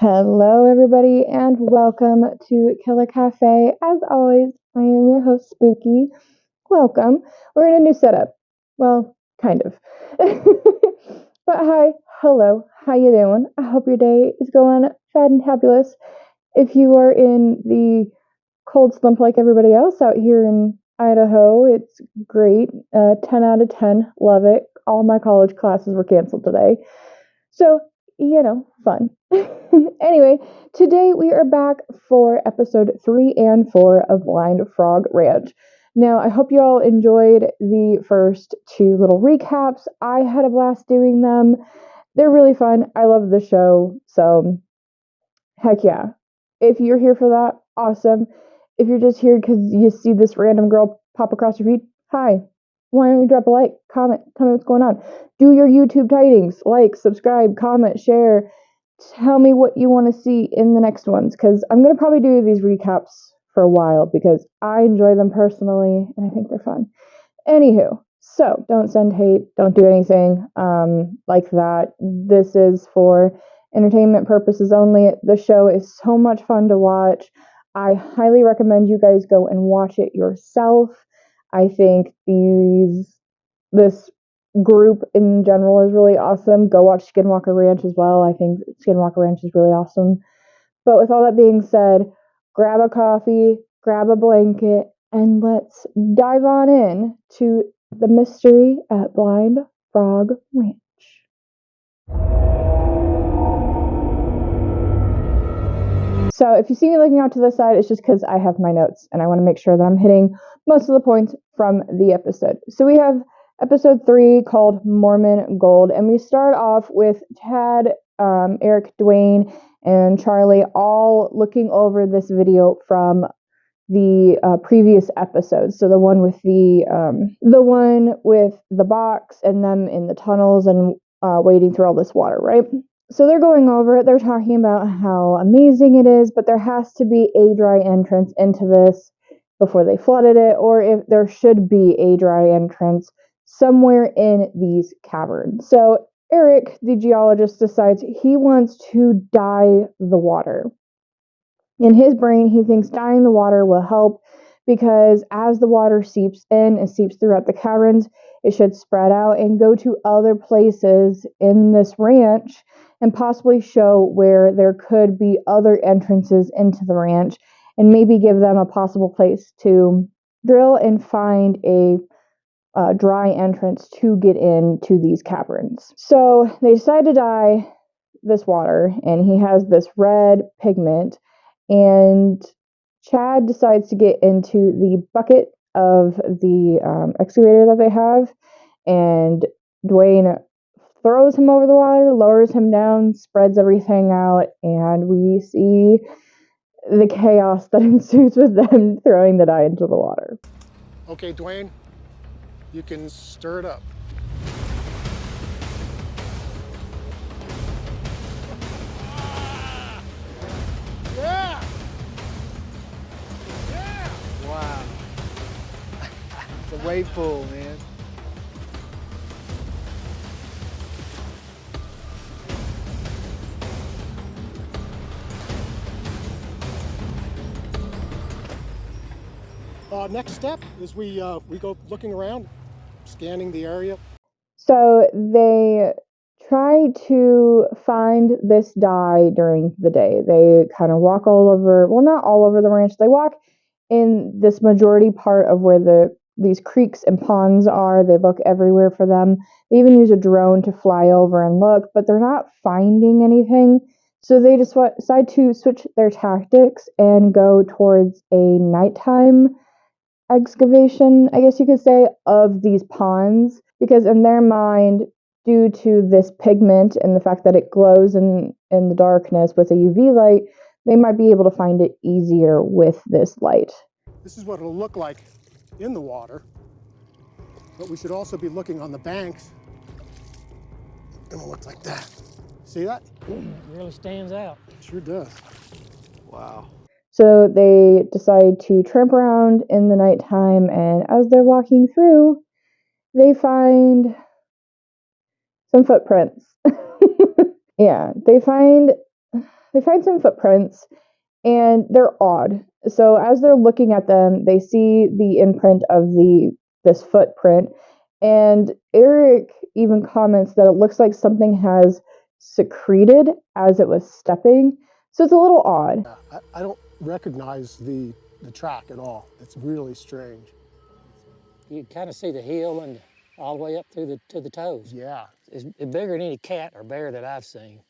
Hello, everybody, and welcome to Killer Cafe. As always, I am your host, Spooky. Welcome. We're in a new setup. Well, kind of. But hi, hello, how you doing? I hope your day is going fantabulous. If you are in the cold slump like everybody else out here in Idaho, it's great. 10 out of 10. Love it. All my college classes were canceled today. So, fun. Anyway, today we are back for episode 3 and 4 of Blind Frog Ranch. Now, I hope you all enjoyed the first two little recaps. I had a blast doing them. They're really fun. I love the show. So, heck yeah. If you're here for that, awesome. If you're just here because you see this random girl pop across your feed, hi. Why don't you drop a like, comment, tell me what's going on. Do your YouTube tidings, like, subscribe, comment, share. Tell me what you want to see in the next ones, because I'm going to probably do these recaps for a while because I enjoy them personally and I think they're fun. Anywho, so don't send hate, don't do anything like that. This is for entertainment purposes only. The show is so much fun to watch. I highly recommend you guys go and watch it yourself. I think this group in general is really awesome. Go watch Skinwalker Ranch as well. I think Skinwalker Ranch is really awesome. But with all that being said, grab a coffee, grab a blanket, and let's dive on in to the mystery at Blind Frog Ranch. So if you see me looking out to the side, it's just because I have my notes and I want to make sure that I'm hitting most of the points from the episode. So we have episode 3 called Mormon Gold, and we start off with Chad, Eric, Duane, and Charlie all looking over this video from the previous episodes. So the one with the box and them in the tunnels and wading through all this water, right? So they're going over it. They're talking about how amazing it is, but there has to be a dry entrance into this before they flooded it, or if there should be a dry entrance somewhere in these caverns. So Eric, the geologist, decides he wants to dye the water. In his brain, he thinks dyeing the water will help because as the water seeps in and seeps throughout the caverns, it should spread out and go to other places in this ranch and possibly show where there could be other entrances into the ranch and maybe give them a possible place to drill and find a dry entrance to get into these caverns. So they decide to dye this water, and he has this red pigment, and Chad decides to get into the bucket of the excavator that they have, and Duane throws him over the water, lowers him down, spreads everything out, and we see the chaos that ensues with them throwing the dye into the water. Okay, Duane, you can stir it up. Yeah! Yeah! Wow. It's a wave pool, man. Next step is we go looking around, scanning the area. So they try to find this dye during the day. They kind of walk all over, well, not all over the ranch. They walk in this majority part of where these creeks and ponds are. They look everywhere for them. They even use a drone to fly over and look, but they're not finding anything. So they just decide to switch their tactics and go towards a nighttime excavation, I guess you could say, of these ponds, because in their mind, due to this pigment and the fact that it glows in the darkness with a UV light, they might be able to find it easier with this light. This is what it'll look like in the water, but we should also be looking on the banks. It will look like that. See that? It really stands out. It sure does. Wow. So they decide to tramp around in the nighttime, and as they're walking through, they find some footprints. Yeah, they find they find some footprints, and they're odd. So as they're looking at them, they see the imprint of this footprint, and Eric even comments that it looks like something has secreted as it was stepping. So it's a little odd. I don't recognize the track at all. It's really strange. You kind of see the heel and all the way up through to the toes. Yeah. It's bigger than any cat or bear that I've seen.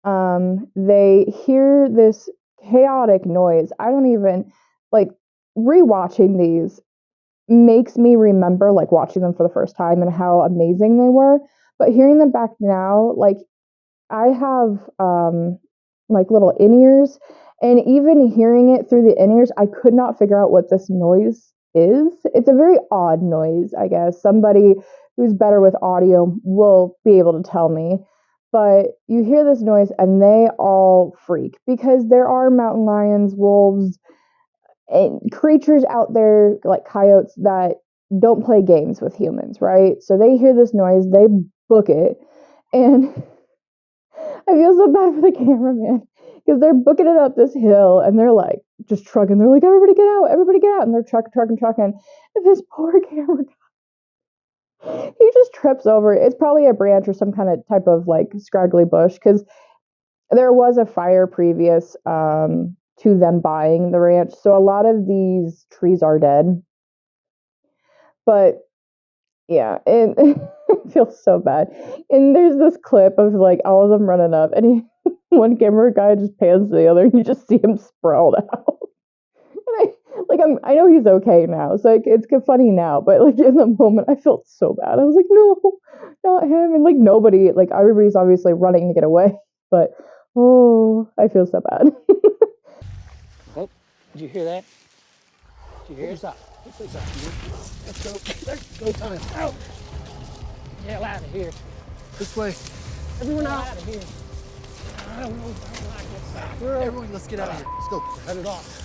They hear this chaotic noise. I don't even like rewatching these makes me remember like watching them for the first time and how amazing they were. But hearing them back now, like I have like little in-ears, and even hearing it through the in-ears, I could not figure out what this noise is. It's a very odd noise, I guess. Somebody who's better with audio will be able to tell me. But you hear this noise and they all freak because there are mountain lions, wolves, and creatures out there like coyotes that don't play games with humans, right? So they hear this noise, they book it, and I feel so bad for the cameraman because they're booking it up this hill and they're like just trucking. They're like, everybody get out, and they're trucking. And this poor camera guy, he just trips over it. It's probably a branch or some kind of type of like scraggly bush because there was a fire previous to them buying the ranch, so a lot of these trees are dead. But yeah, and it feels so bad. And there's this clip of like all of them running up, and one camera guy just pans to the other, and you just see him sprawled out. And I know he's okay now, so like it's funny now, but like in the moment, I felt so bad. I was like, no, not him, and like nobody, like everybody's obviously running to get away, but oh, I feel so bad. Oh, did you hear that? Did you hear it? Let's go. Let's go time. Out. Hell out of here. This way. Everyone out. Out of here. I don't know. I don't like this. Everyone, let's get out of here. Let's go. We're headed off.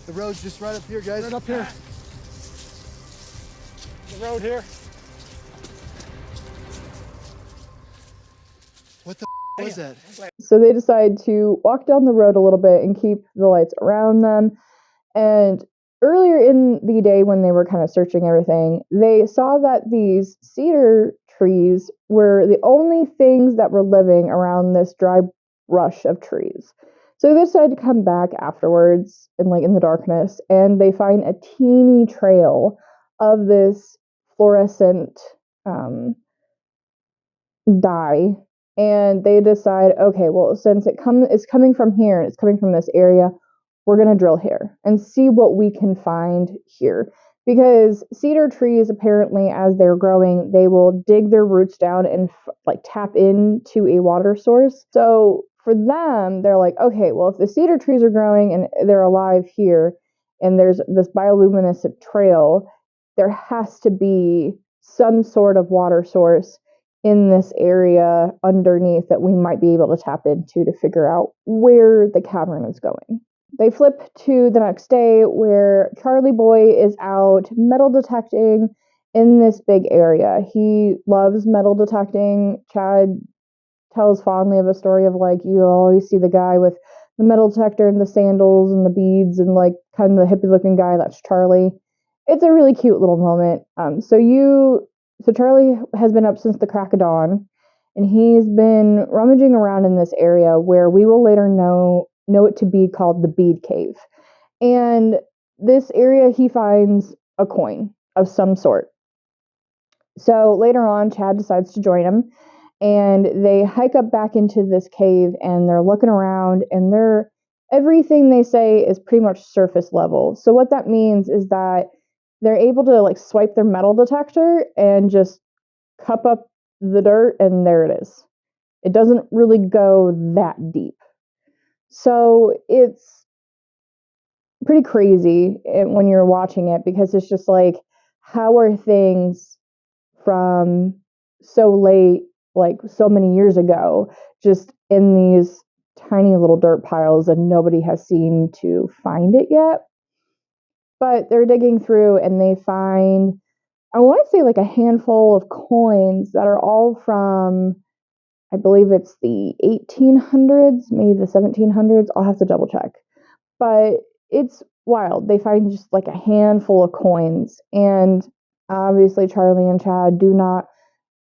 The road's just right up here, guys. Right up here. The road here. What the was that? So they decide to walk down the road a little bit and keep the lights around them. And earlier in the day, when they were kind of searching everything, they saw that these cedar trees were the only things that were living around this dry brush of trees. So they decided to come back afterwards and like in the darkness, and they find a teeny trail of this fluorescent dye, and they decide, okay, well, since it's coming from here and it's coming from this area, we're going to drill here and see what we can find here. Because cedar trees, apparently, as they're growing, they will dig their roots down and like tap into a water source. So for them, they're like, okay, well, if the cedar trees are growing and they're alive here, and there's this bioluminescent trail, there has to be some sort of water source in this area underneath that we might be able to tap into to figure out where the cavern is going. They flip to the next day where Charlie Boy is out metal detecting in this big area. He loves metal detecting. Chad tells fondly of a story of like, you always see the guy with the metal detector and the sandals and the beads and like kind of the hippie looking guy. That's Charlie. It's a really cute little moment. So Charlie has been up since the crack of dawn, and he's been rummaging around in this area where we will later know it to be called the Bead Cave. And this area, he finds a coin of some sort. So later on, Chad decides to join him, and they hike up back into this cave, and they're looking around, and everything they say is pretty much surface level. So what that means is that they're able to like swipe their metal detector and just cup up the dirt, and there it is. It doesn't really go that deep. So it's pretty crazy when you're watching it, because it's just like, how are things from so late, like so many years ago, just in these tiny little dirt piles, and nobody has seemed to find it yet. But they're digging through and they find I want to say like a handful of coins that are all from, I believe it's the 1800s, maybe the 1700s. I'll have to double check. But it's wild. They find just like a handful of coins. And obviously, Charlie and Chad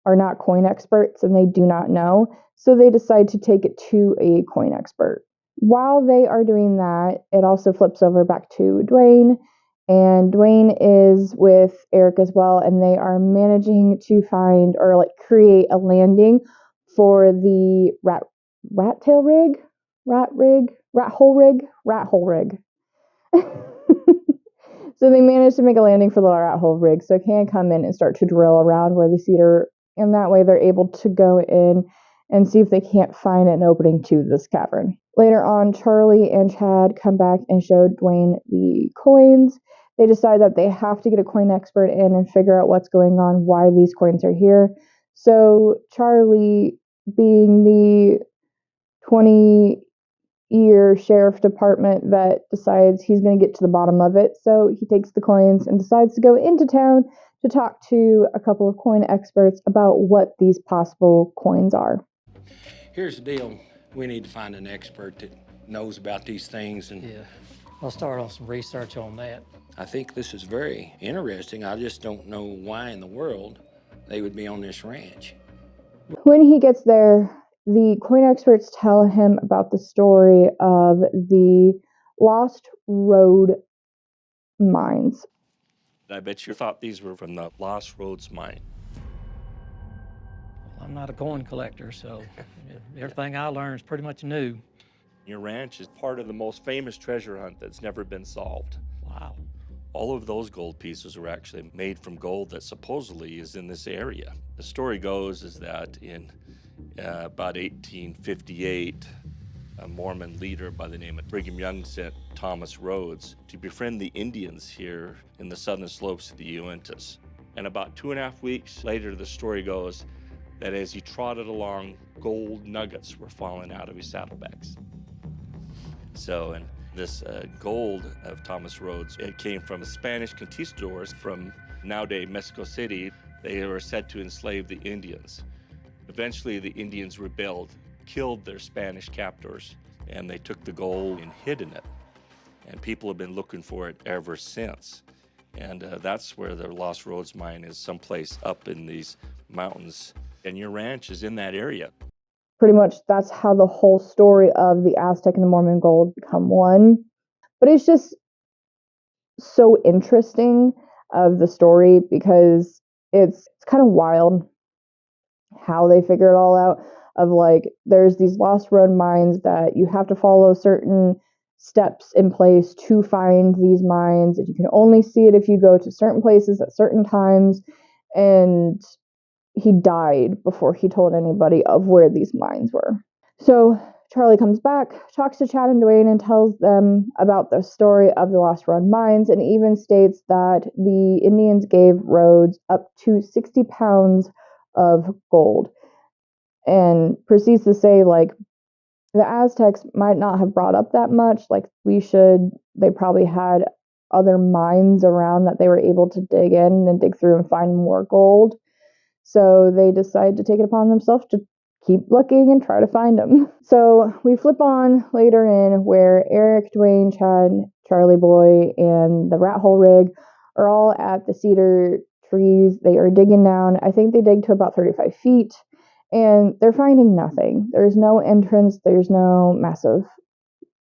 are not coin experts and they do not know. So they decide to take it to a coin expert. While they are doing that, it also flips over back to Duane. And Duane is with Eric as well, and they are managing to find or like create a landing for the rat tail rig, rat hole rig. So they managed to make a landing for the rat hole rig, so it can come in and start to drill around where the cedar, and that way they're able to go in and see if they can't find an opening to this cavern. Later on, Charlie and Chad come back and show Duane the coins. They decide that they have to get a coin expert in and figure out what's going on, why these coins are here. So Charlie, being the 20-year sheriff department vet, decides he's going to get to the bottom of it. So he takes the coins and decides to go into town to talk to a couple of coin experts about what these possible coins are. Here's the deal. We need to find an expert that knows about these things. And Yeah, I'll start on some research on that. I think this is very interesting. I just don't know why in the world they would be on this ranch. When he gets there, the coin experts tell him about the story of the Lost Road mines. I bet you thought these were from the Lost Roads mine. I'm not a coin collector, so everything I learn is pretty much new. Your ranch is part of the most famous treasure hunt that's never been solved. Wow. All of those gold pieces were actually made from gold that supposedly is in this area. The story goes is that in about 1858, a Mormon leader by the name of Brigham Young sent Thomas Rhodes to befriend the Indians here in the southern slopes of the Uintas. And about 2.5 weeks later, the story goes that as he trotted along, gold nuggets were falling out of his saddlebags. So, and this gold of Thomas Rhodes, it came from Spanish conquistadors from nowadays Mexico City. They were said to enslave the Indians. Eventually, the Indians rebelled, killed their Spanish captors, and they took the gold and hidden it. And people have been looking for it ever since. And that's where the Lost Roads mine is, someplace up in these mountains. And your ranch is in that area. Pretty much that's how the whole story of the Aztec and the Mormon gold become one. But it's just so interesting of the story because it's kind of wild how they figure it all out, of like there's these lost road mines that you have to follow certain steps in place to find these mines, and you can only see it if you go to certain places at certain times. And he died before he told anybody of where these mines were. So Charlie comes back, talks to Chad and Duane, and tells them about the story of the Lost Road mines, and even states that the Indians gave Rhodes up to 60 pounds of gold, and proceeds to say, like, the Aztecs might not have brought up that much. Like, they probably had other mines around that they were able to dig in and dig through and find more gold. So they decide to take it upon themselves to keep looking and try to find them. So we flip on later in where Eric, Duane, Chad, Charlie Boy, and the rat hole rig are all at the cedar trees. They are digging down. I think they dig to about 35 feet, and they're finding nothing. There's no entrance. There's no massive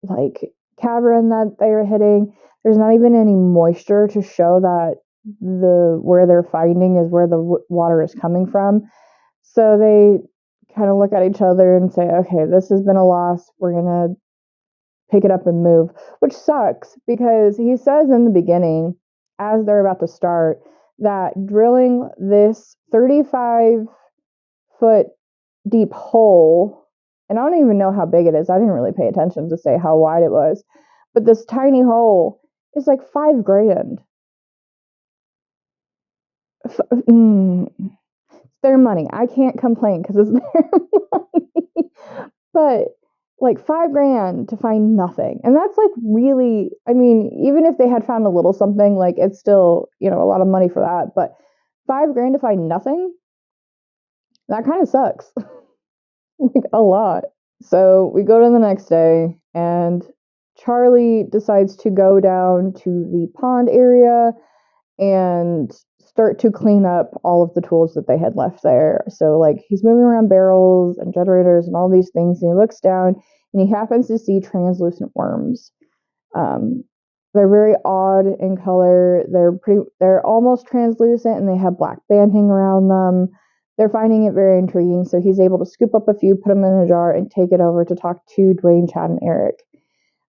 like cavern that they are hitting. There's not even any moisture to show that where they're finding is where the water is coming from. So they kind of look at each other and say, okay, this has been a loss. We're going to pick it up and move, which sucks because he says in the beginning, as they're about to start, that drilling this 35-foot deep hole, and I don't even know how big it is. I didn't really pay attention to say how wide it was, but this tiny hole is like $5,000. It's their money. I can't complain because it's their money. But like $5,000 to find nothing. And that's like really, I mean, even if they had found a little something, like it's still, a lot of money for that. But $5,000 to find nothing? That kind of sucks. Like a lot. So we go to the next day, and Charlie decides to go down to the pond area and start to clean up all of the tools that they had left there. So like he's moving around barrels and generators and all these things, and he looks down and he happens to see translucent worms. They're very odd in color. They're almost translucent, and they have black banding around them. They're finding it very intriguing, so he's able to scoop up a few, put them in a jar, and take it over to talk to Duane, Chad, and Eric.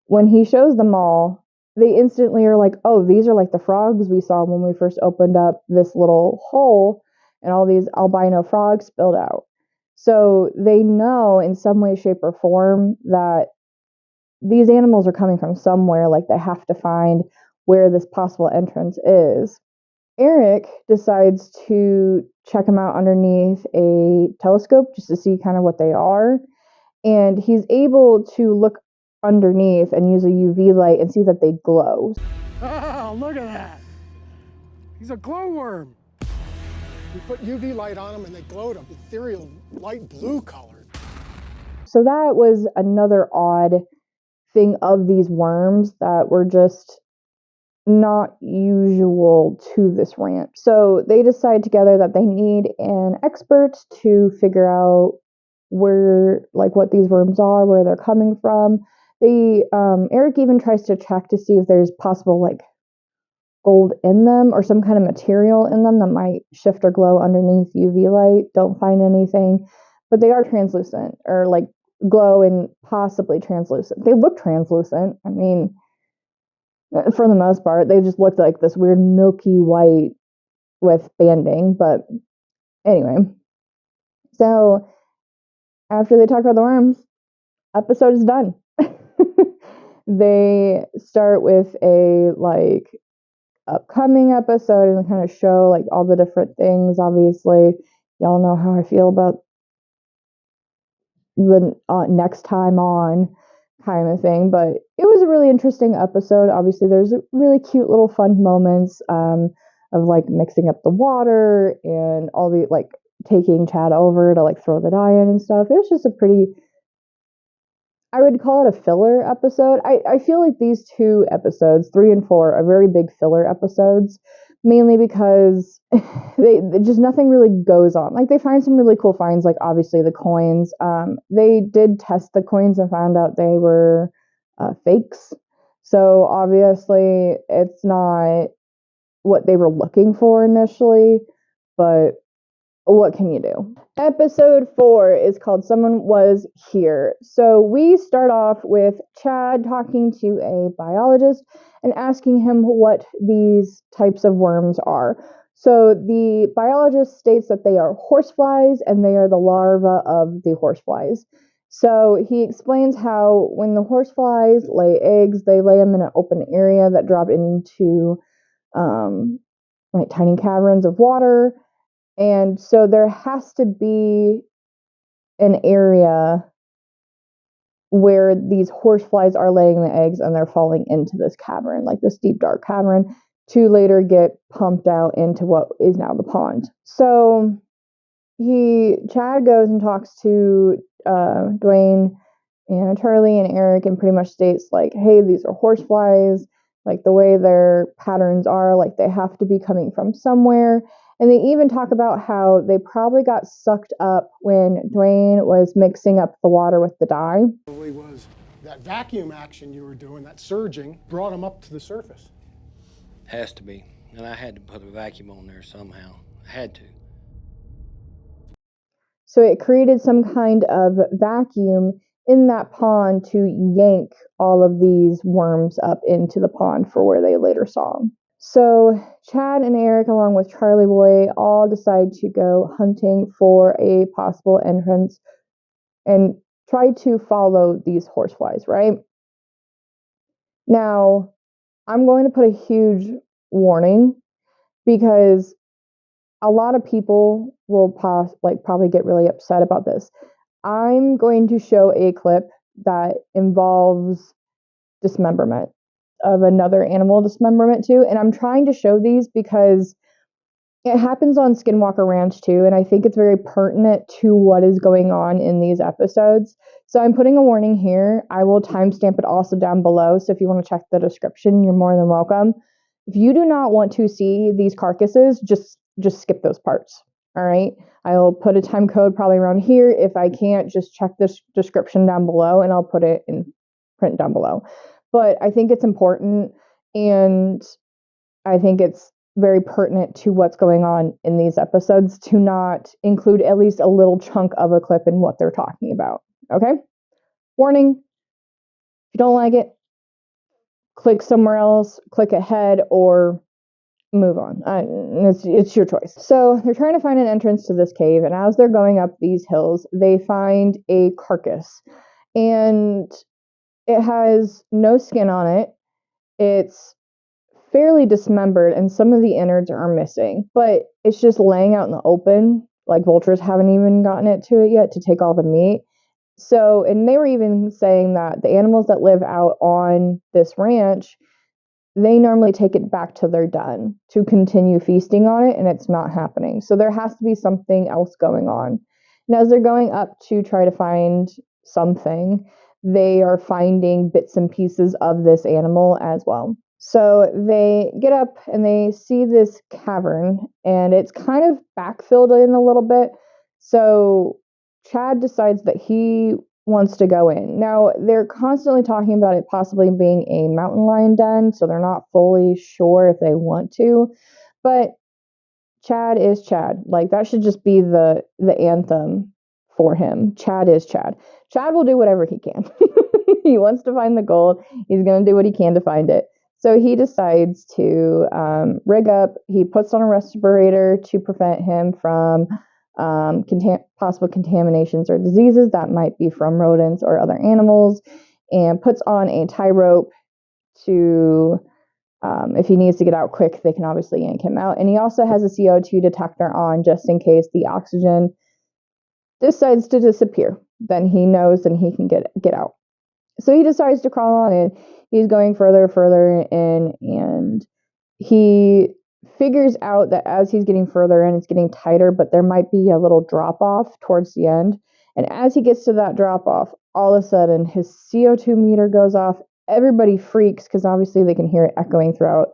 When he shows them all, they instantly are like, oh, these are like the frogs we saw when we first opened up this little hole, and all these albino frogs spilled out. So they know in some way, shape, or form that these animals are coming from somewhere, like they have to find where this possible entrance is. Eric decides to check them out underneath a telescope just to see kind of what they are. And he's able to look underneath and use a UV light and see that they glow. Oh, look at that. He's a glowworm. We put UV light on them and they glowed an ethereal light blue color. So that was another odd thing of these worms that were just not usual to this ranch. So they decide together that they need an expert to figure out where, like, what these worms are, where they're coming from. Eric even tries to check to see if there's possible like gold in them or some kind of material in them that might shift or glow underneath UV light. Don't find anything, but they are translucent, or like glow and possibly translucent. They look translucent. I mean, for the most part, they just looked like this weird milky white with banding. But anyway, so after they talk about the worms, episode is done. They start with a like upcoming episode and kind of show like all the different things. Obviously, y'all know how I feel about the next time on kind of thing, but it was a really interesting episode. Obviously, there's really cute little fun moments of like mixing up the water and all the like taking Chad over to like throw the dye in and stuff. It was just a pretty, I would call it a filler episode. I feel like these two episodes, 3 and 4, are very big filler episodes, mainly because they just nothing really goes on. Like they find some really cool finds, like obviously the coins. They did test the coins and found out they were fakes. So obviously it's not what they were looking for initially, but what can you do? Episode 4 is called Someone Was Here. So we start off with Chad talking to a biologist and asking him what these types of worms are. So the biologist states that they are horseflies and they are the larvae of the horseflies. So he explains how when the horseflies lay eggs, they lay them in an open area that drop into like tiny caverns of water. And so there has to be an area where these horseflies are laying the eggs and they're falling into this cavern, like this deep, dark cavern, to later get pumped out into what is now the pond. So Chad goes and talks to Duane and Charlie and Eric and pretty much states like, hey, these are horseflies. Like the way their patterns are, like they have to be coming from somewhere. And they even talk about how they probably got sucked up when Duane was mixing up the water with the dye. Probably was that vacuum action you were doing, that surging, brought them up to the surface. Has to be. And I had to put a vacuum on there somehow. I had to. So it created some kind of vacuum in that pond to yank all of these worms up into the pond for where they later saw them. So Chad and Eric, along with Charlie Boy, all decide to go hunting for a possible entrance and try to follow these horseflies, right? Now, I'm going to put a huge warning because a lot of people will probably get really upset about this. I'm going to show a clip that involves dismemberment of another animal dismemberment too. And I'm trying to show these because It happens on Skinwalker Ranch too, and I think it's very pertinent to what is going on in these episodes. So I'm putting a warning here. I will timestamp it also down below, so if you want to check the description, you're more than welcome. If you do not want to see these carcasses, just skip those parts. All right. I'll put a time code probably around here. If I can't, just check this description down below and I'll put it in print down below. But I think it's important, and I think it's very pertinent to what's going on in these episodes to not include at least a little chunk of a clip in what they're talking about. Okay? Warning. If you don't like it, click somewhere else, click ahead, or move on. It's your choice. So they're trying to find an entrance to this cave, and as they're going up these hills, they find a carcass, and it has no skin on it. It's fairly dismembered, and some of the innards are missing, but it's just laying out in the open. Like, vultures haven't even gotten it to it yet to take all the meat. So, and they were even saying that the animals that live out on this ranch, they normally take it back to their den to continue feasting on it, and it's not happening. So there has to be something else going on. And as they're going up to try to find something, they are finding bits and pieces of this animal as well. So they get up and they see this cavern, and it's kind of backfilled in a little bit. So Chad decides that he wants to go in. Now, they're constantly talking about it possibly being a mountain lion den, so they're not fully sure if they want to. But Chad is Chad. Like, that should just be the anthem for him. Chad is Chad. Chad will do whatever he can. He wants to find the gold. He's going to do what he can to find it. So he decides to rig up. He puts on a respirator to prevent him from possible contaminations or diseases that might be from rodents or other animals, and puts on a tie rope to, if he needs to get out quick, they can obviously yank him out. And he also has a CO2 detector on just in case the oxygen decides to disappear. Then he knows and he can get out. So he decides to crawl on in. He's going further in, and he figures out that as he's getting further in, it's getting tighter, but there might be a little drop off towards the end. And as he gets to that drop off, all of a sudden his CO2 meter goes off. Everybody freaks because obviously they can hear it echoing throughout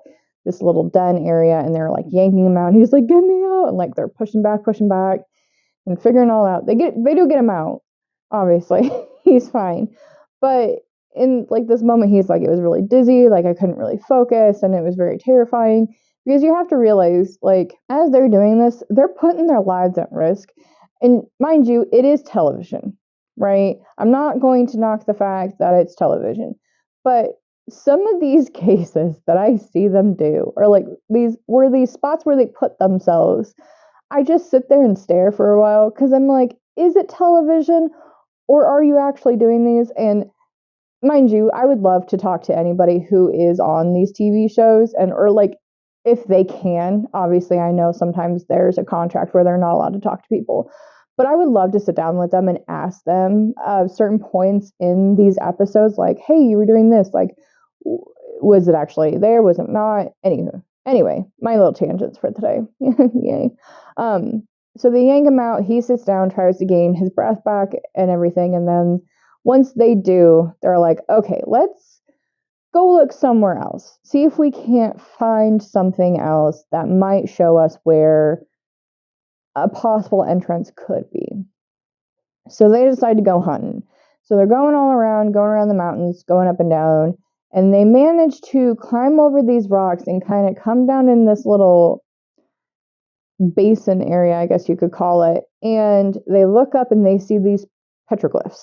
this little den area, and they're like yanking him out. And he's like, "Get me out!" And like they're pushing back, and figuring all out. They do get him out. Obviously, he's fine. But in like this moment, he's like, it was really dizzy. Like, I couldn't really focus, and it was very terrifying. Because you have to realize, like, as they're doing this, they're putting their lives at risk. And mind you, it is television, right? I'm not going to knock the fact that it's television. But some of these cases that I see them do are like these spots where they put themselves. I just sit there and stare for a while because I'm like, is it television or are you actually doing these? And mind you, I would love to talk to anybody who is on these TV shows, and or like, if they can. Obviously, I know sometimes there's a contract where they're not allowed to talk to people, but I would love to sit down with them and ask them certain points in these episodes, like, hey, you were doing this, like, was it actually there, was it not? Anyway, my little tangents for today. Yay. So they yank him out, he sits down, tries to gain his breath back and everything, and then once they do, they're like, okay, let's go look somewhere else. See if we can't find something else that might show us where a possible entrance could be. So they decide to go hunting. So they're going around the mountains, going up and down, and they manage to climb over these rocks and kind of come down in this little basin area, I guess you could call it. And they look up and they see these petroglyphs.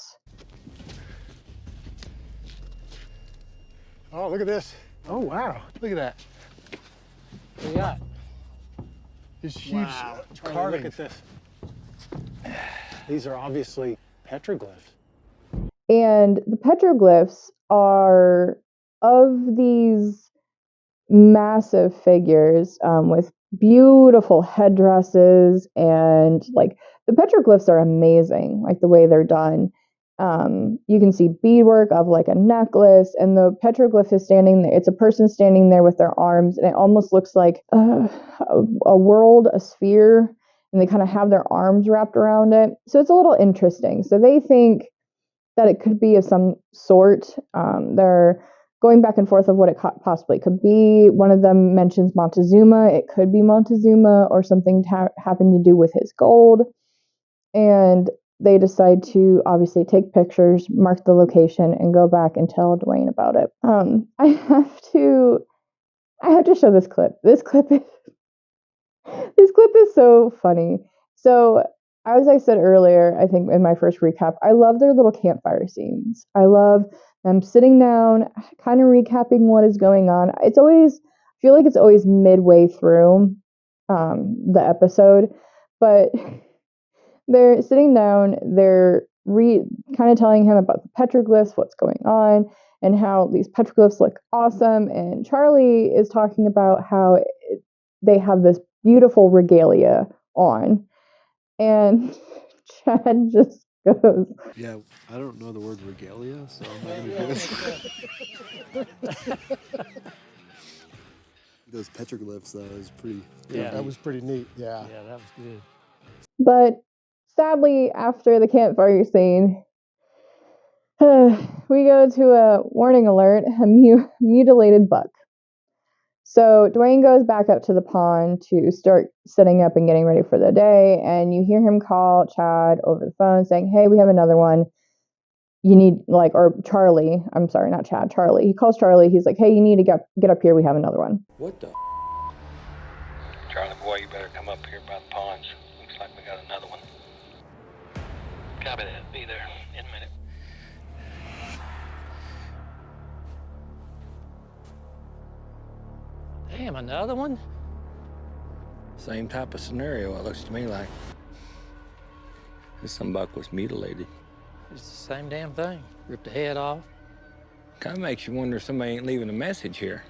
Oh, look at this. Oh, wow. Look at that. What do you got? These huge Wow. Charlie, carvings. look at this. These are obviously petroglyphs. And the petroglyphs are of these massive figures with beautiful headdresses, and like the petroglyphs are amazing, like the way they're done. You can see beadwork of like a necklace, and the petroglyph is standing there. It's a person standing there with their arms, and it almost looks like a world, a sphere, and they kind of have their arms wrapped around it. So it's a little interesting. So they think that it could be of some sort. They're going back and forth of what it possibly could be. One of them mentions Montezuma. It could be Montezuma or something having to do with his gold. And they decide to obviously take pictures, mark the location, and go back and tell Duane about it. I have to show this clip. This clip is so funny. So, as I said earlier, I think in my first recap, I love their little campfire scenes. I love them sitting down, kind of recapping what is going on. I feel like it's always midway through the episode, but they're sitting down, they're kind of telling him about the petroglyphs, what's going on, and how these petroglyphs look awesome. And Charlie is talking about how they have this beautiful regalia on. And Chad just goes, Yeah, I don't know the word regalia, so I'm not going to do it. Those petroglyphs, though, is pretty. Yeah, that was pretty neat. Yeah. Yeah, that was good. but sadly, after the campfire scene, we go to a warning alert, a mutilated buck. So Duane goes back up to the pond to start setting up and getting ready for the day, and you hear him call Chad over the phone saying, "Hey, we have another one. You need or Charlie. I'm sorry, not Chad. Charlie. He calls Charlie. He's like, "Hey, you need to get up here. We have another one." What the? Charlie boy, you better come up here by the ponds. Looks like we got another one. Copy that. Be there in a minute. Damn, another one? Same type of scenario, it looks to me like. This buck was mutilated. It's the same damn thing. Ripped the head off. Kind of makes you wonder if somebody ain't leaving a message here.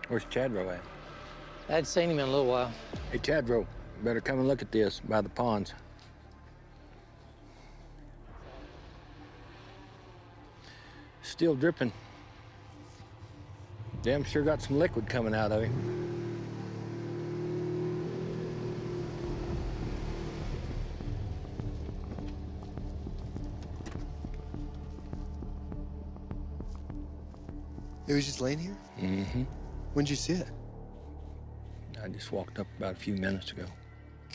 Where's Chadro at? I hadn't seen him in a little while. Hey, Chadro, you better come and look at this by the ponds. Still dripping. Damn sure got some liquid coming out of him. It was just laying here? Mm-hmm. When'd you see it? I just walked up about a few minutes ago.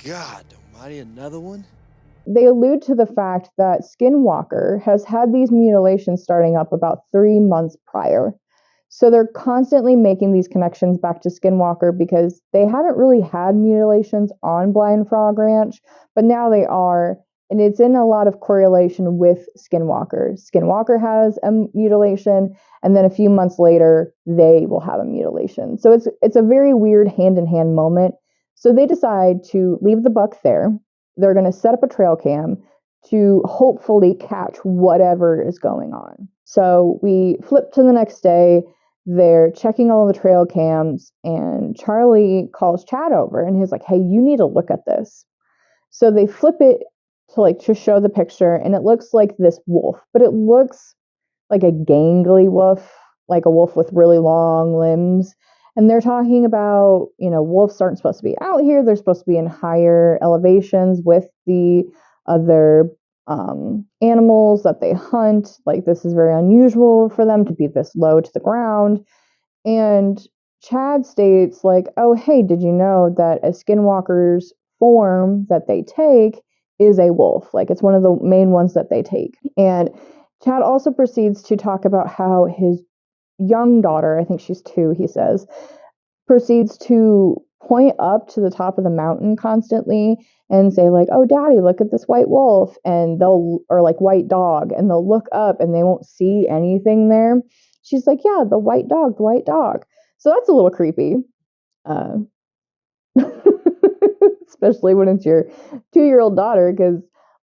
God almighty, another one? They allude to the fact that Skinwalker has had these mutilations starting up about 3 months prior. So they're constantly making these connections back to Skinwalker because they haven't really had mutilations on Blind Frog Ranch, but now they are, and it's in a lot of correlation with Skinwalker. Skinwalker has a mutilation, and then a few months later, they will have a mutilation. So it's a very weird hand-in-hand moment. So they decide to leave the buck there. They're going to set up a trail cam to hopefully catch whatever is going on. So we flip to the next day. They're checking all the trail cams, and Charlie calls Chad over and he's like, "Hey, you need to look at this." So they flip it to show the picture, and it looks like this wolf, but it looks like a gangly wolf, like a wolf with really long limbs. And they're talking about, wolves aren't supposed to be out here. They're supposed to be in higher elevations with the other animals that they hunt. Like, this is very unusual for them to be this low to the ground. And Chad states like, "Oh, hey, did you know that a skinwalker's form that they take is a wolf? Like, it's one of the main ones that they take." And Chad also proceeds to talk about how his young daughter, I think she's 2, he says, proceeds to point up to the top of the mountain constantly and say like, "Oh, daddy, look at this white wolf," or like white dog, and they'll look up and they won't see anything there. She's like, "Yeah, the white dog, the white dog." So that's a little creepy. Especially when it's your 2-year-old daughter, because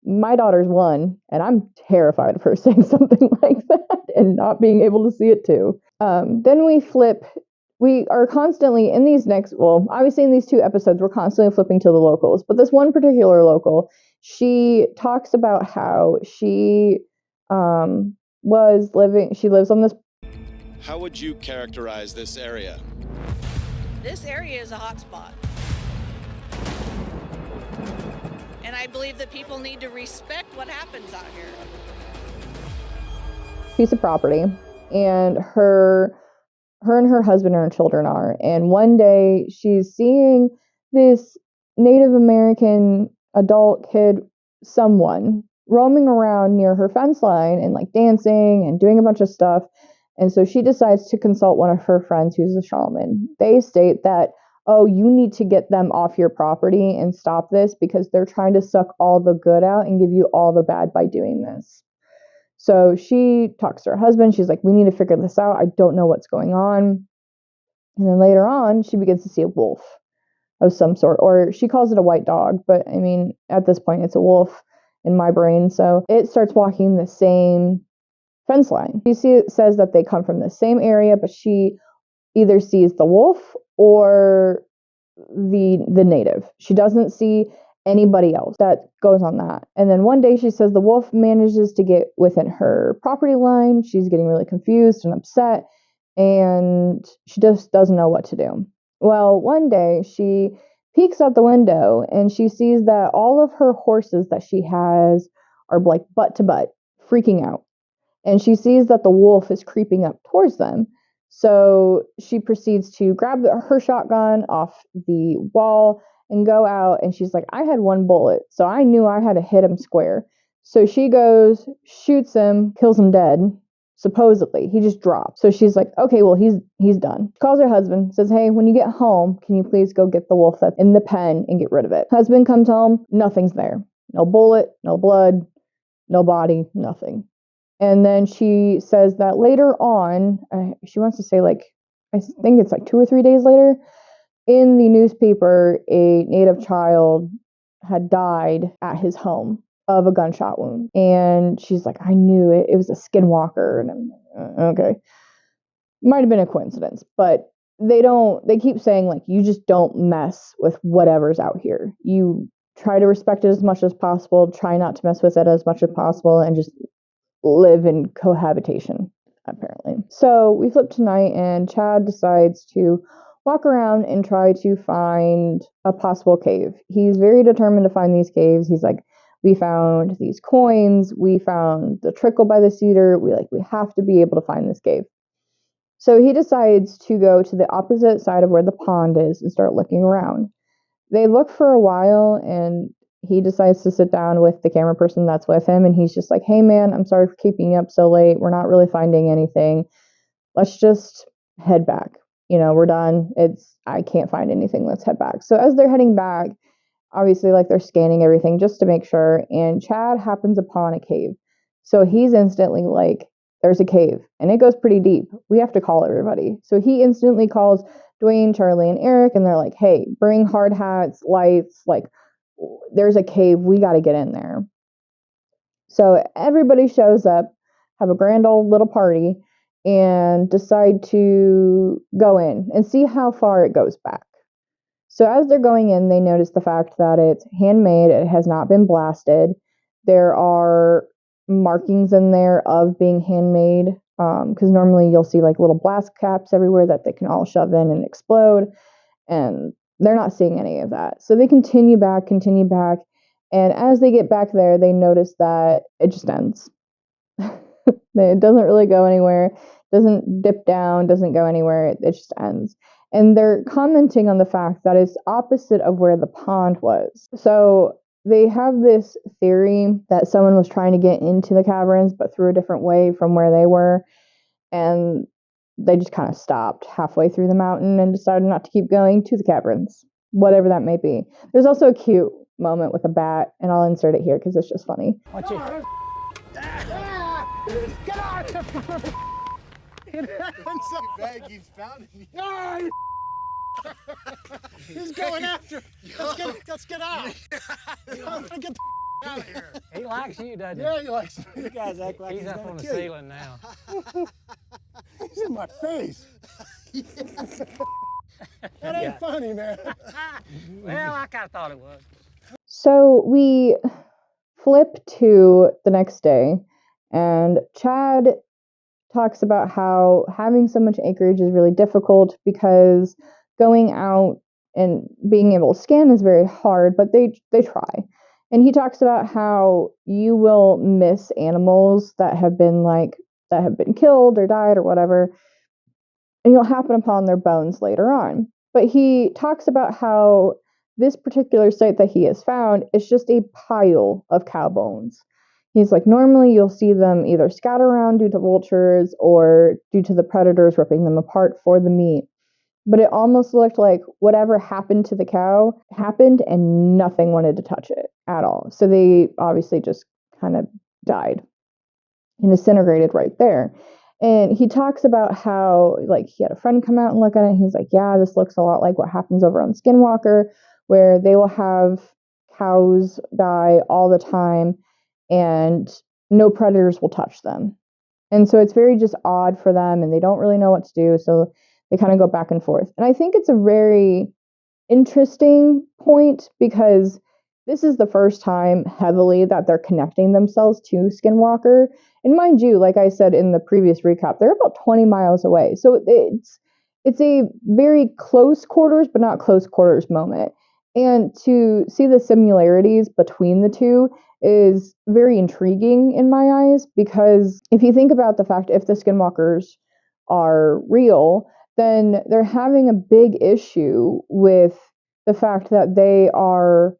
my daughter's 1, and I'm terrified of her saying something like that and not being able to see it too. Then we flip. We are constantly obviously in these 2 episodes, we're constantly flipping to the locals, but this one particular local, She talks about how she she lives on this. How would you characterize this area? This area is a hot spot. And I believe that people need to respect what happens out here. Piece of property, and her and her husband and her children are. And one day she's seeing this Native American adult kid, someone, roaming around near her fence line and like dancing and doing a bunch of stuff. And so she decides to consult one of her friends who's a shaman. They state that, oh, you need to get them off your property and stop this because they're trying to suck all the good out and give you all the bad by doing this. So she talks to her husband. She's like, we need to figure this out. I don't know what's going on. And then later on, she begins to see a wolf of some sort, or she calls it a white dog. But I mean, at this point, it's a wolf in my brain. So it starts walking the same fence line. It says that they come from the same area, but she either sees the wolf or the native. She doesn't see anybody else that goes on that. And then one day she says the wolf manages to get within her property line. She's getting really confused and upset, and she just doesn't know what to do. Well, one day she peeks out the window and she sees that all of her horses that she has are like butt to butt, freaking out. And she sees that the wolf is creeping up towards them. So she proceeds to grab her shotgun off the wall and go out. And she's like, I had one bullet, so I knew I had to hit him square. So she goes, shoots him, kills him dead. Supposedly, he just dropped. So she's like, okay, well, he's done. She calls her husband, says, hey, when you get home, can you please go get the wolf that's in the pen and get rid of it? Husband comes home, nothing's there. No bullet, no blood, no body, nothing. And then she says that later on, she wants to say like, I think it's like 2 or 3 days later, in the newspaper, a native child had died at his home of a gunshot wound. And she's like, I knew it. It was a skinwalker. And I'm like, okay. Might have been a coincidence, but they keep saying like, you just don't mess with whatever's out here. You try to respect it as much as possible, try not to mess with it as much as possible, and just live in cohabitation, apparently. So we flip tonight, and Chad decides to walk around and try to find a possible cave. He's very determined to find these caves. He's like, we found these coins, we found the trickle by the cedar, we have to be able to find this cave. So he decides to go to the opposite side of where the pond is and start looking around. They look for a while, and he decides to sit down with the camera person that's with him, and he's just like, hey man, I'm sorry for keeping you up so late. We're not really finding anything. Let's just head back. We're done. I can't find anything. Let's head back. So as they're heading back, obviously like they're scanning everything just to make sure, and Chad happens upon a cave. So he's instantly like, there's a cave, and it goes pretty deep. We have to call everybody. So he instantly calls Duane, Charlie, and Eric, and they're like, hey, bring hard hats, lights, like, there's a cave, we got to get in there. So everybody shows up, have a grand old little party, and decide to go in and see how far it goes back. So as they're going in, they notice the fact that it's handmade, it has not been blasted. There are markings in there of being handmade, because normally you'll see like little blast caps everywhere that they can all shove in and explode, and they're not seeing any of that. So they continue back, and as they get back there, they notice that it just ends. It doesn't really go anywhere, doesn't dip down, doesn't go anywhere, it just ends. And they're commenting on the fact that it's opposite of where the pond was. So they have this theory that someone was trying to get into the caverns, but through a different way from where they were, and they just kind of stopped halfway through the mountain and decided not to keep going to the caverns, whatever that may be. There's also a cute moment with a bat, and I'll insert it here because it's just funny. Get out! He's found me. No! He's going after. Let's get out. I'm gonna get the out of here. He likes you, doesn't he? Yeah, he likes me. You guys act like he's up on the ceiling now. He's in my face. That ain't funny, man. Well, I kind of thought it was. So we flip to the next day, and Chad talks about how having so much acreage is really difficult because going out and being able to scan is very hard, but they try. And he talks about how you will miss animals that have been killed or died or whatever, and you'll happen upon their bones later on. But he talks about how this particular site that he has found is just a pile of cow bones. He's like, normally you'll see them either scatter around due to vultures or due to the predators ripping them apart for the meat. But it almost looked like whatever happened to the cow happened and nothing wanted to touch it at all. So they obviously just kind of died and disintegrated right there. And he talks about how, like, he had a friend come out and look at it. And he's like, yeah, this looks a lot like what happens over on Skinwalker, where they will have cows die all the time and no predators will touch them. And so it's very just odd for them and they don't really know what to do. So they kind of go back and forth. And I think it's a very interesting point because this is the first time heavily that they're connecting themselves to Skinwalker. And mind you, like I said in the previous recap, they're about 20 miles away. So it's a very close quarters, but not close quarters moment. And to see the similarities between the two is very intriguing in my eyes, because if you think about the fact, if the Skinwalkers are real, then they're having a big issue with the fact that there are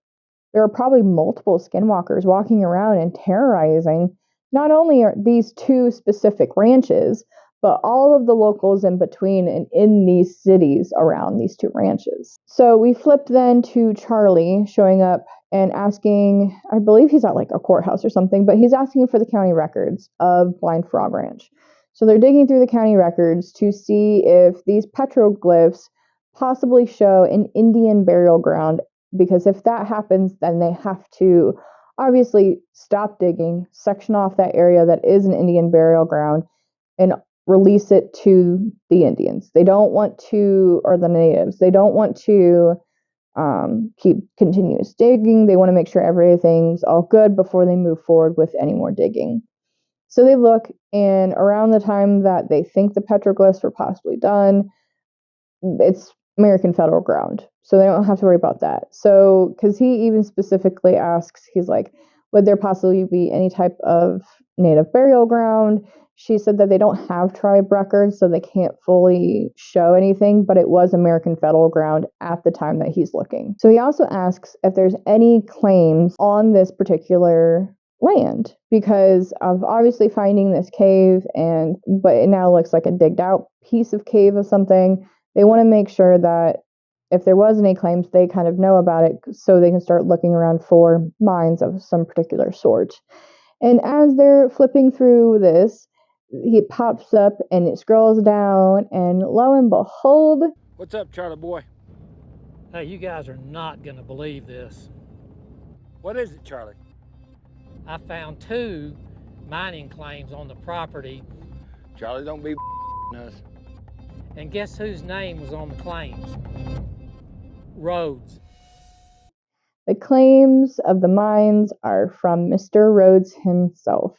probably multiple Skinwalkers walking around and terrorizing not only are these two specific ranches, but all of the locals in between and in these cities around these two ranches. So we flipped then to Charlie showing up and asking, I believe he's at like a courthouse or something, but he's asking for the county records of Blind Frog Ranch. So they're digging through the county records to see if these petroglyphs possibly show an Indian burial ground, because if that happens, then they have to obviously stop digging, section off that area that is an Indian burial ground, and release it to the Indians. They don't want to, or the natives, they don't want to keep continuous digging. They want to make sure everything's all good before they move forward with any more digging. So they look, and around the time that they think the petroglyphs were possibly done, it's American federal ground. So they don't have to worry about that. So, because he even specifically asks, he's like, would there possibly be any type of native burial ground? She said that they don't have tribe records, so they can't fully show anything, but it was American federal ground at the time that he's looking. So he also asks if there's any claims on this particular land, because of obviously finding this cave, but it now looks like a digged out piece of cave of something. They want to make sure that if there was any claims, they kind of know about it so they can start looking around for mines of some particular sort. And as they're flipping through this, he pops up and it scrolls down, and lo and behold, What's up, Charlie boy? Hey, you guys are not going to believe this. What is it, Charlie? I found 2 mining claims on the property, Charlie, don't be us. and guess whose name was on the claims? Rhodes. the claims of the mines are from Mr. Rhodes himself.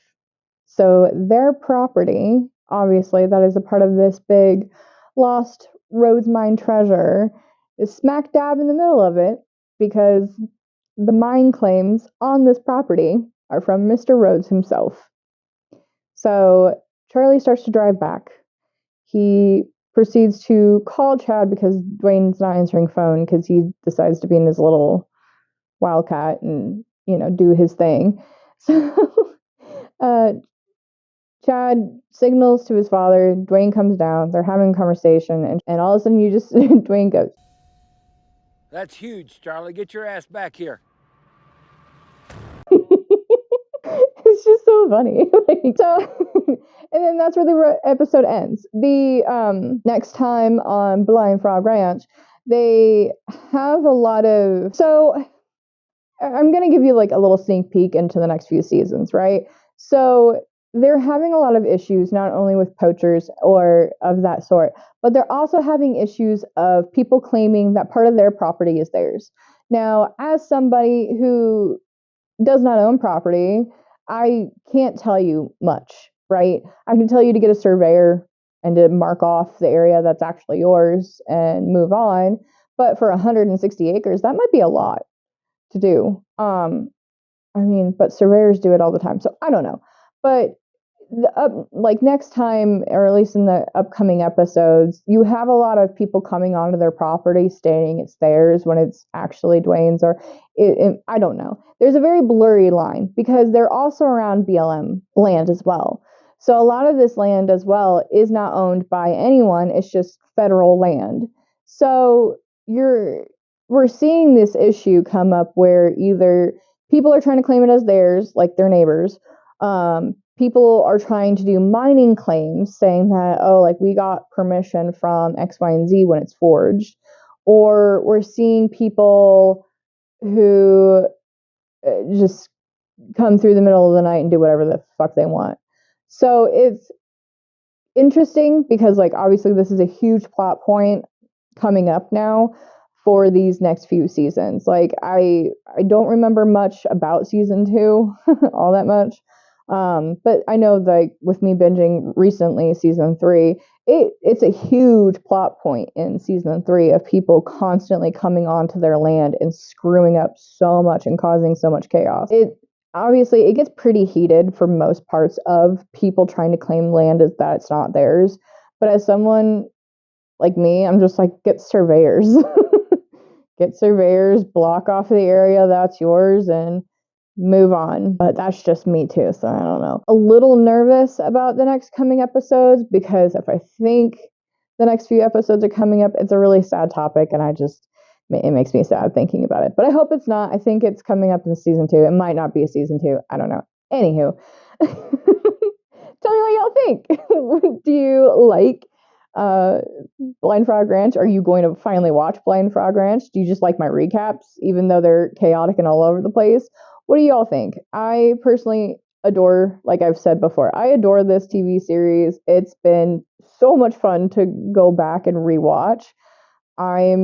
So their property, obviously, that is a part of this big lost Rhodes mine treasure, is smack dab in the middle of it, because the mine claims on this property are from Mr. Rhodes himself. So Charlie starts to drive back. He proceeds to call Chad because Duane's not answering phone, because he decides to be in his little wildcat and, do his thing. So Chad signals to his father. Duane comes down. They're having a conversation, and all of a sudden Duane goes, That's huge, Charlie. Get your ass back here. it's just so funny. And then that's where the episode ends. The next time on Blind Frog Ranch, they have a lot of. So I'm going to give you like a little sneak peek into the next few seasons, right? So they're having a lot of issues, not only with poachers or of that sort, but they're also having issues of people claiming that part of their property is theirs. Now, as somebody who does not own property, I can't tell you much, right? I can tell you to get a surveyor and to mark off the area that's actually yours and move on. But for 160 acres, that might be a lot to do. I mean, but surveyors do it all the time, so I don't know. But like next time, or at least in the upcoming episodes, you have a lot of people coming onto their property stating it's theirs when it's actually Duane's, or I don't know. There's a very blurry line because they're also around BLM land as well. So a lot of this land as well is not owned by anyone. It's just federal land. So we're seeing this issue come up where either people are trying to claim it as theirs, like their neighbors. People are trying to do mining claims saying that, oh, like we got permission from X, Y, and Z when it's forged. Or we're seeing people who just come through the middle of the night and do whatever the fuck they want. So it's interesting because, like, obviously this is a huge plot point coming up now for these next few seasons. Like, I don't remember much about season 2 all that much. But I know, like, with me binging recently season 3, it's a huge plot point in season 3 of people constantly coming onto their land and screwing up so much and causing so much chaos. Obviously it gets pretty heated for most parts of people trying to claim land as that it's not theirs. But as someone like me, I'm just like, get surveyors. Get surveyors, block off the area that's yours, and move on. But that's just me too, so I don't know. A little nervous about the next coming episodes because if I think the next few episodes are coming up, it's a really sad topic, and it makes me sad thinking about it. But I hope it's not. I think it's coming up in season 2. It might not be a season 2. I don't know. Anywho, tell me what y'all think. Do you like Blind Frog Ranch? Are you going to finally watch Blind Frog Ranch? Do you just like my recaps, even though they're chaotic and all over the place? What do y'all think? I personally adore, like I've said before, I adore this TV series. It's been so much fun to go back and rewatch. I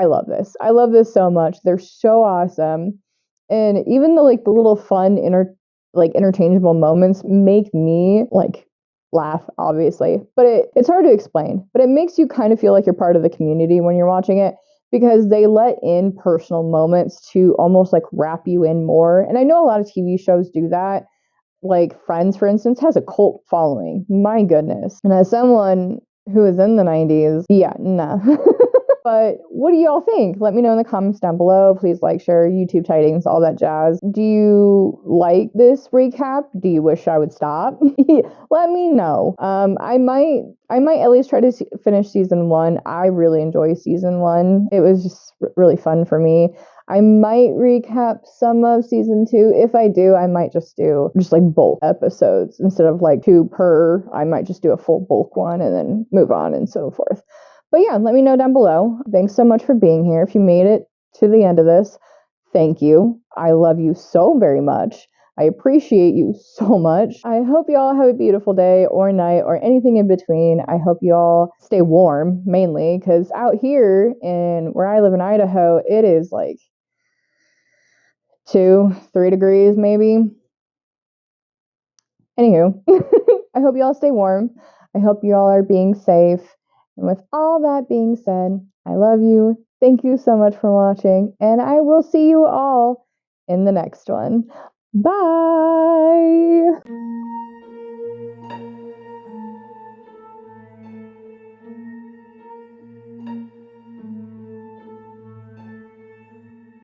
love this. I love this so much. They're so awesome. And even the little fun interchangeable moments make me like laugh, obviously. But it's hard to explain. But it makes you kind of feel like you're part of the community when you're watching it because they let in personal moments to almost like wrap you in more. And I know a lot of TV shows do that. Like Friends, for instance, has a cult following. My goodness. And as someone who was in the 90s, yeah, nah. But what do y'all think? Let me know in the comments down below. Please like, share, YouTube tidings, all that jazz. Do you like this recap? Do you wish I would stop? Let me know. I might at least try to finish season 1. I really enjoy season 1. It was just really fun for me. I might recap some of season 2. If I do, I might just do like bulk episodes instead of like 2 per. I might just do a full bulk one and then move on and so forth. But yeah, let me know down below. Thanks so much for being here. If you made it to the end of this, thank you. I love you so very much. I appreciate you so much. I hope you all have a beautiful day or night or anything in between. I hope you all stay warm, mainly, because out here in where I live in Idaho, it is like 2-3 degrees maybe. Anywho, I hope you all stay warm. I hope you all are being safe. And with all that being said, I love you. Thank you so much for watching, and I will see you all in the next one. Bye!